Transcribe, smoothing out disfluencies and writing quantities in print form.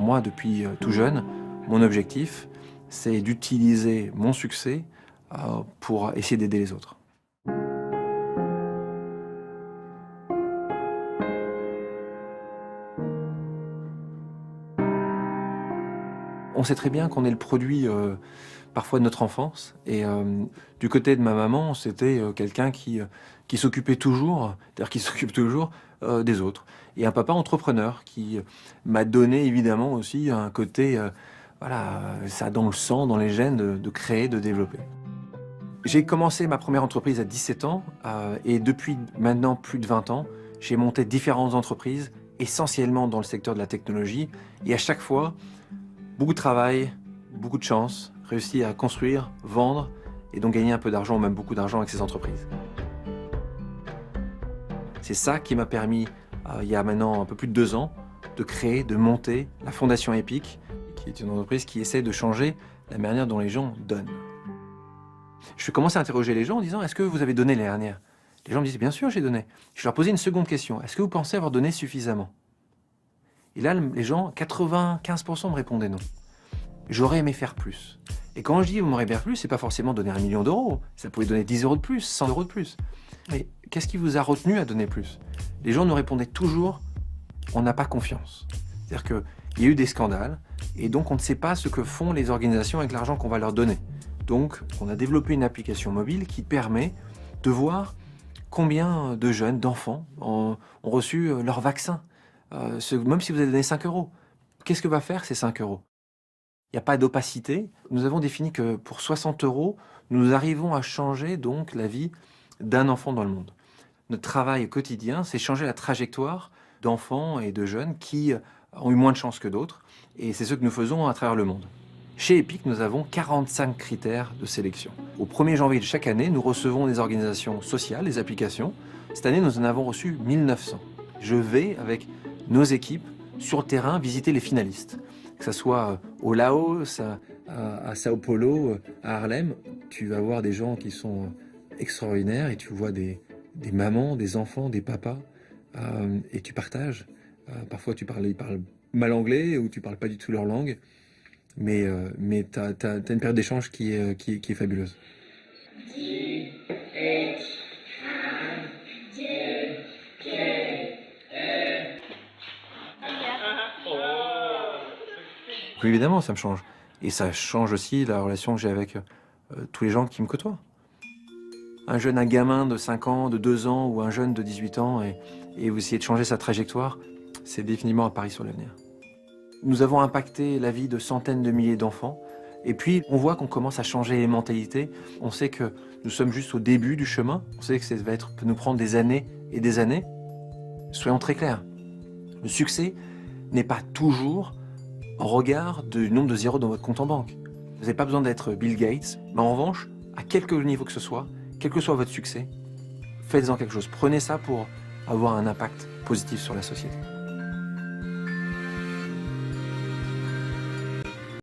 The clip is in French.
moi, depuis tout jeune, mon objectif, c'est d'utiliser mon succès pour essayer d'aider les autres. On sait très bien qu'on est le produit parfois de notre enfance. Et du côté de ma maman, c'était quelqu'un qui s'occupait toujours, c'est-à-dire qui s'occupe toujours des autres. Et un papa entrepreneur qui m'a donné évidemment aussi un côté, voilà, ça a dans le sang, dans les gènes, de créer, de développer. J'ai commencé ma première entreprise à 17 ans et depuis maintenant plus de 20 ans, j'ai monté différentes entreprises, essentiellement dans le secteur de la technologie. Et à chaque fois, beaucoup de travail, beaucoup de chance, réussi à construire, vendre et donc gagner un peu d'argent, ou même beaucoup d'argent avec ces entreprises. C'est ça qui m'a permis, il y a maintenant un peu plus de 2 ans, de créer, de monter la Fondation EPIC, qui est une entreprise qui essaie de changer la manière dont les gens donnent. Je commence à interroger les gens en disant « Est-ce que vous avez donné l'année dernière ?» Les gens me disent « Bien sûr, j'ai donné. » Je leur posais une seconde question « Est-ce que vous pensez avoir donné suffisamment ?» Et là, les gens, 95% me répondaient non. J'aurais aimé faire plus. Et quand je dis vous m'aurez bien plus, c'est pas forcément donner 1 million d'euros. Ça pouvait donner 10 euros de plus, 100 euros de plus. Mais qu'est-ce qui vous a retenu à donner plus? Les gens nous répondaient toujours on n'a pas confiance. C'est-à-dire qu'il y a eu des scandales et donc on ne sait pas ce que font les organisations avec l'argent qu'on va leur donner. Donc on a développé une application mobile qui permet de voir combien de jeunes, d'enfants ont reçu leur vaccin. Même si vous avez donné 5 euros. Qu'est-ce que va faire ces 5 euros? Il n'y a pas d'opacité. Nous avons défini que pour 60 euros, nous arrivons à changer donc la vie d'un enfant dans le monde. Notre travail quotidien, c'est changer la trajectoire d'enfants et de jeunes qui ont eu moins de chance que d'autres. Et c'est ce que nous faisons à travers le monde. Chez EPIC, nous avons 45 critères de sélection. Au 1er janvier de chaque année, nous recevons des organisations sociales, des applications. Cette année, nous en avons reçu 1900. Je vais, avec nos équipes, sur le terrain, visiter les finalistes. Que ce soit au Laos, à Sao Paulo, à Harlem, tu vas voir des gens qui sont extraordinaires et tu vois des mamans, des enfants, des papas, et tu partages. Parfois, ils parlent mal anglais ou tu parles pas du tout leur langue, mais t'as une période d'échange qui est fabuleuse. Oui, évidemment, ça me change. Et ça change aussi la relation que j'ai avec tous les gens qui me côtoient. Un gamin de 5 ans, de 2 ans ou un jeune de 18 ans et vous essayez de changer sa trajectoire, c'est définitivement un pari sur l'avenir. Nous avons impacté la vie de centaines de milliers d'enfants et puis on voit qu'on commence à changer les mentalités. On sait que nous sommes juste au début du chemin. On sait que ça peut nous prendre des années et des années. Soyons très clairs. Le succès n'est pas toujours en regard du nombre de zéros dans votre compte en banque. Vous n'avez pas besoin d'être Bill Gates, mais en revanche, à quelque niveau que ce soit, quel que soit votre succès, faites-en quelque chose. Prenez ça pour avoir un impact positif sur la société.